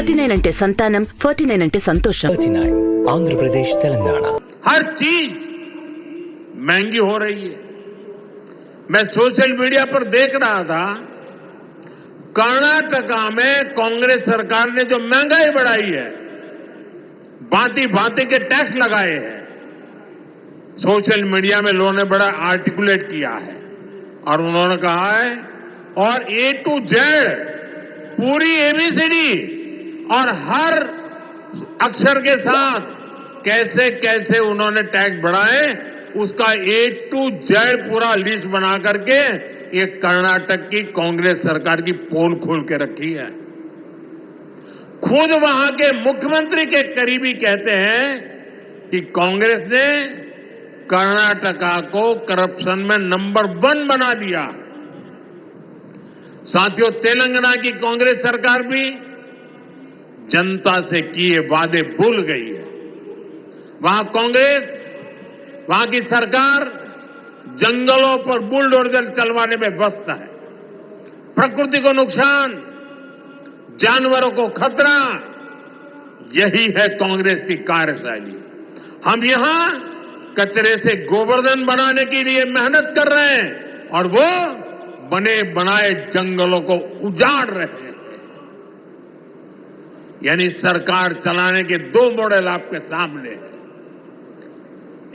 49 అంటే సంతానం, 49 అంటే సంతోషం. 39 आंध्र प्रदेश तेलंगाना। हर चीज महंगी हो रही है। मैं सोशल मीडिया पर देख रहा था, कर्नाटका में कांग्रेस सरकार ने जो महंगाई बढ़ाई है, भांति भांति के टैक्स लगाए हैं, सोशल मीडिया में लोगों ने बड़ा आर्टिकुलेट किया है और उन्होंने कहा है, और ए टू जेड पूरी एबीसीडी और हर अक्षर के साथ कैसे कैसे उन्होंने टैक्स बढ़ाए उसका ए टू जेड पूरा लिस्ट बना करके ये कर्नाटक की कांग्रेस सरकार की पोल खोल के रखी है। खुद वहां के मुख्यमंत्री के करीबी कहते हैं कि कांग्रेस ने कर्नाटका को करप्शन में नंबर 1 बना दिया। साथियों, तेलंगाना की कांग्रेस सरकार भी जनता से किए वादे भूल गई है। वहां कांग्रेस, वहां की सरकार जंगलों पर बुलडोजर चलवाने में व्यस्त है। प्रकृति को नुकसान, जानवरों को खतरा, यही है कांग्रेस की कार्यशैली। हम यहां कचरे से गोवर्धन बनाने के लिए मेहनत कर रहे हैं और वो बने बनाए जंगलों को उजाड़ रहे हैं। यानी सरकार चलाने के 2 मॉडल आपके सामने हैं।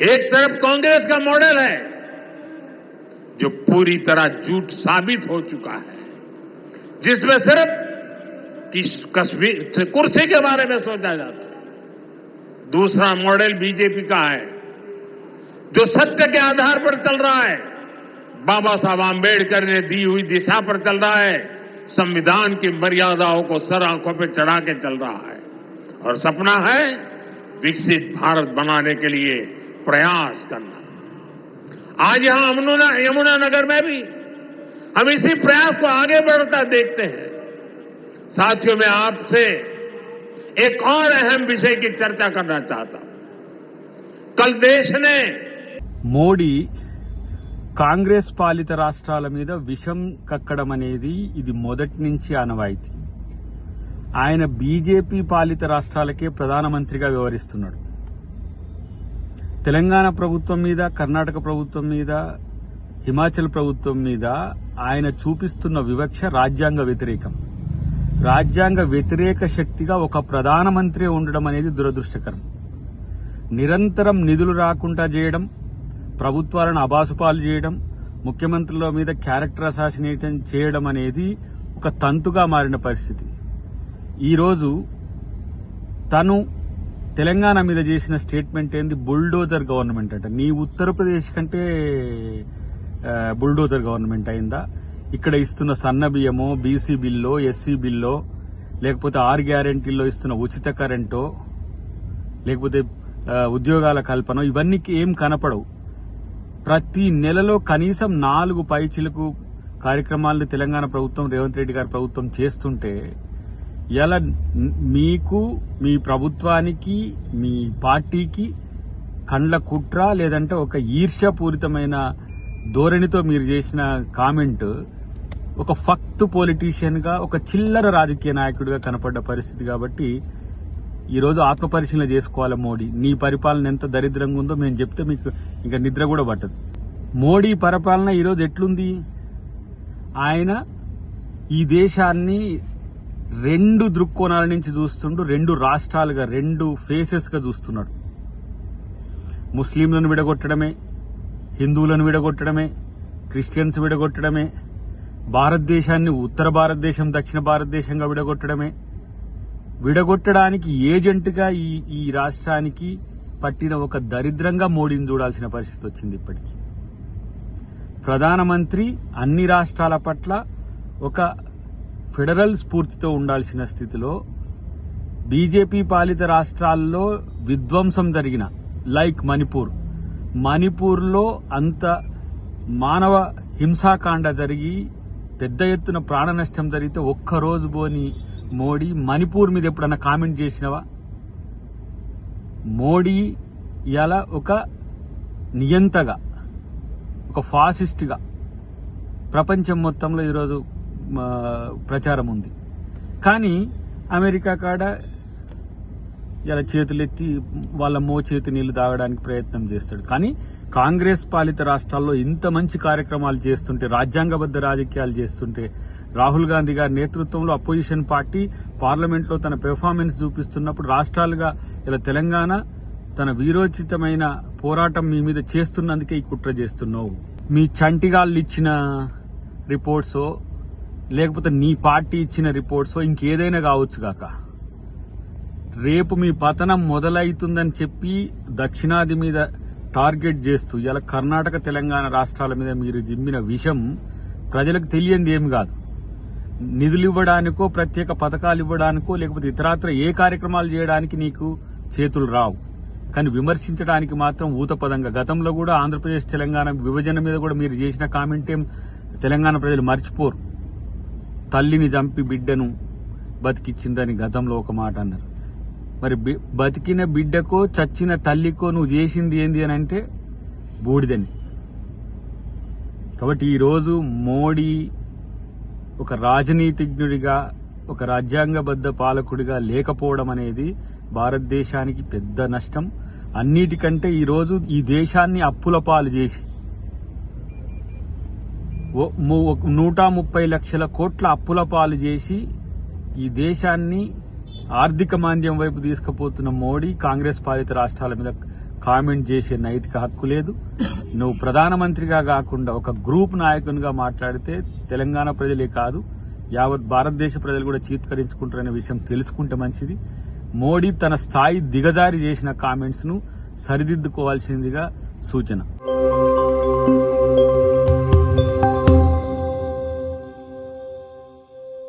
एक तरफ कांग्रेस का मॉडल है जो पूरी तरह झूठ साबित हो चुका है, जिसमें सिर्फ कुर्सी के बारे में सोचा जाता है। दूसरा मॉडल बीजेपी का है जो सत्य के आधार पर चल रहा है, बाबा साहब आंबेडकर ने दी हुई दिशा पर चल रहा है, संविधान की मर्यादाओं को सर आंखों पर चढ़ा के चल रहा है और सपना है विकसित भारत बनाने के लिए प्रयास करना। आज यहां यमुनानगर में भी हम इसी प्रयास को आगे बढ़ता देखते हैं। साथियों, मैं आपसे एक और अहम विषय की चर्चा करना चाहता हूं। कल देश ने మోడీ కాంగ్రెస్ పాలిత రాష్ట్రాల మీద విషం కక్కడం అనేది ఇది మొదటి నుంచి ఆనవాయితీ. ఆయన బీజేపీ పాలిత రాష్ట్రాలకే ప్రధానమంత్రిగా వ్యవహరిస్తున్నాడు. తెలంగాణ ప్రభుత్వం మీద, కర్ణాటక ప్రభుత్వం మీద, హిమాచల్ ప్రభుత్వం మీద ఆయన చూపిస్తున్న వివక్ష రాజ్యాంగ వ్యతిరేకం. రాజ్యాంగ వ్యతిరేక శక్తిగా ఒక ప్రధానమంత్రి ఉండడం అనేది దురదృష్టకరం. నిరంతరం నిధులు రాకుండా చేయడం, ప్రభుత్వాలను అబాసుపాలు చేయడం, ముఖ్యమంత్రుల మీద క్యారెక్టర్ అసాసినేషన్ చేయడం అనేది ఒక తంతుగా మారిన పరిస్థితి. ఈరోజు తను తెలంగాణ మీద చేసిన స్టేట్మెంట్ ఏంది? బుల్డోజర్ గవర్నమెంట్ అంట. నీ ఉత్తరప్రదేశ్ కంటే బుల్డోజర్ గవర్నమెంట్ అయిందా? ఇక్కడ ఇస్తున్న సన్న బియ్యమో, బీసీ బిల్లో, ఎస్సీ బిల్లో, లేకపోతే 6 గ్యారెంటీల్లో ఇస్తున్న ఉచిత కరెంటో, లేకపోతే ఉద్యోగాల కల్పన, ఇవన్నీ ఏం కనపడవు. ప్రతి నెలలో కనీసం 4 పైచిలకు కార్యక్రమాలను తెలంగాణ ప్రభుత్వం, రేవంత్ రెడ్డి గారి ప్రభుత్వం చేస్తుంటే ఇలా మీకు, మీ ప్రభుత్వానికి, మీ పార్టీకి కండ్ల కుట్ర లేదంటే ఒక ఈర్ష్యాపూరితమైన ధోరణితో మీరు చేసిన కామెంట్ ఒక ఫక్త్ పొలిటీషియన్ గా, ఒక చిల్లర రాజకీయ నాయకుడిగా కనపడ్డ పరిస్థితి. కాబట్టి ఈరోజు ఆత్మపరిశీలన చేసుకోవాలి. మోడీ, నీ పరిపాలన ఎంత దరిద్రంగా ఉందో మేము చెప్తే మీకు ఇంకా నిద్ర కూడా పట్టదు. మోడీ పరిపాలన ఈరోజు ఎట్లుంది? ఆయన ఈ దేశాన్ని 2 దృక్కోణాల నుంచి చూస్తుండు, 2 రాష్ట్రాలుగా, 2 ఫేసెస్ గా చూస్తున్నాడు. ముస్లింలను విడగొట్టడమే, హిందువులను విడగొట్టడమే, క్రిస్టియన్స్ విడగొట్టడమే, భారతదేశాన్ని ఉత్తర భారతదేశం, దక్షిణ భారతదేశంగా విడగొట్టడానికి ఏజెంట్గా ఈ రాష్ట్రానికి పట్టిన ఒక దరిద్రంగా మోడీని చూడాల్సిన పరిస్థితి వచ్చింది. ఇప్పటికీ ప్రధానమంత్రి అన్ని రాష్ట్రాల పట్ల ఒక ఫెడరల్ స్ఫూర్తితో ఉండాల్సిన స్థితిలో బీజేపీ పాలిత రాష్ట్రాల్లో విధ్వంసం జరిగిన, లైక్ మణిపూర్లో అంత మానవ హింసాకాండ జరిగి పెద్ద ఎత్తున ప్రాణ నష్టం జరిగితే ఒక్కరోజు పోని మోడీ మణిపూర్ మీద ఎప్పుడన్నా కామెంట్ చేసినవా? మోడీ ఇలా ఒక నియంతగా, ఒక ఫాసిస్ట్గా ప్రపంచం మొత్తంలో ఈరోజు ప్రచారం ఉంది. కానీ అమెరికా కాడ ఇలా చేతులెత్తి వాళ్ళ మోచేతి నీళ్లు తాగడానికి ప్రయత్నం చేస్తాడు. కానీ కాంగ్రెస్ పాలిత రాష్ట్రాల్లో ఇంత మంచి కార్యక్రమాలు చేస్తుంటే, రాజ్యాంగబద్ద రాజకీయాలు చేస్తుంటే, రాహుల్ గాంధీ గారి నేతృత్వంలో అపోజిషన్ పార్టీ పార్లమెంట్ లో తన పెర్ఫార్మెన్స్ చూపిస్తున్నప్పుడు రాష్ట్రాలుగా ఇలా తెలంగాణ తన వీరోచితమైన పోరాటం మీ మీద చేస్తున్నందుకే ఈ కుట్ర చేస్తున్నావు. మీ చంటిగాళ్ళు ఇచ్చిన రిపోర్ట్సో లేకపోతే నీ పార్టీ ఇచ్చిన రిపోర్ట్సో ఇంకేదైనా కావచ్చు కాక, రేపు మీ పతనం మొదలవుతుందని చెప్పి దక్షిణాది మీద టార్గెట్ చేస్తూ ఇలా కర్ణాటక తెలంగాణ రాష్ట్రాల మీద మీరు జిమ్మిన విషం ప్రజలకు తెలియంది ఏమి కాదు. నిధులు ఇవ్వడానికో, ప్రత్యేక పథకాలు ఇవ్వడానికో, లేకపోతే ఇతరాత్ర ఏ కార్యక్రమాలు చేయడానికి నీకు చేతులు రావు. కానీ విమర్శించడానికి మాత్రం ఊతపదంగా. గతంలో కూడా ఆంధ్రప్రదేశ్ తెలంగాణ విభజన మీద కూడా మీరు చేసిన కామెంట్ ఏం తెలంగాణ ప్రజలు మర్చిపోరు. తల్లిని చంపి బిడ్డను బతికిచ్చిందని గతంలో ఒక మాట అన్నారు. మరి బతికిన బిడ్డకో చచ్చిన తల్లికో నువ్వు చేసింది ఏంది అని అంటే బూడిదని. కాబట్టి ఈరోజు మోడీ ఒక రాజనీతిజ్ఞుడిగా, ఒక రాజ్యాంగబద్ద పాలకుడిగా లేకపోవడం అనేది భారతదేశానికి పెద్ద నష్టం. అన్నిటికంటే ఈరోజు ఈ దేశాన్ని అప్పుల పాలు చేసి 130 లక్షల కోట్ల అప్పుల పాలు చేసి ఈ దేశాన్ని ఆర్థిక మాంద్యం వైపు తీసుకుపోతున్న మోడీ కాంగ్రెస్ పాలిత రాష్ట్రాల మీద కామెంట్ చేసే నైతిక హక్కు లేదు. నువ్వు ప్రధానమంత్రిగా కాకుండా ఒక గ్రూప్ నాయకునిగా మాట్లాడితే తెలంగాణ ప్రజలే కాదు, యావత్ భారతదేశ ప్రజలు కూడా చీత్కరించుకుంటారనే విషయం తెలుసుకుంటే మంచిది. మోడీ తన స్థాయి దిగజారి చేసిన కామెంట్స్ ను సరిదిద్దుకోవాల్సిందిగా సూచన.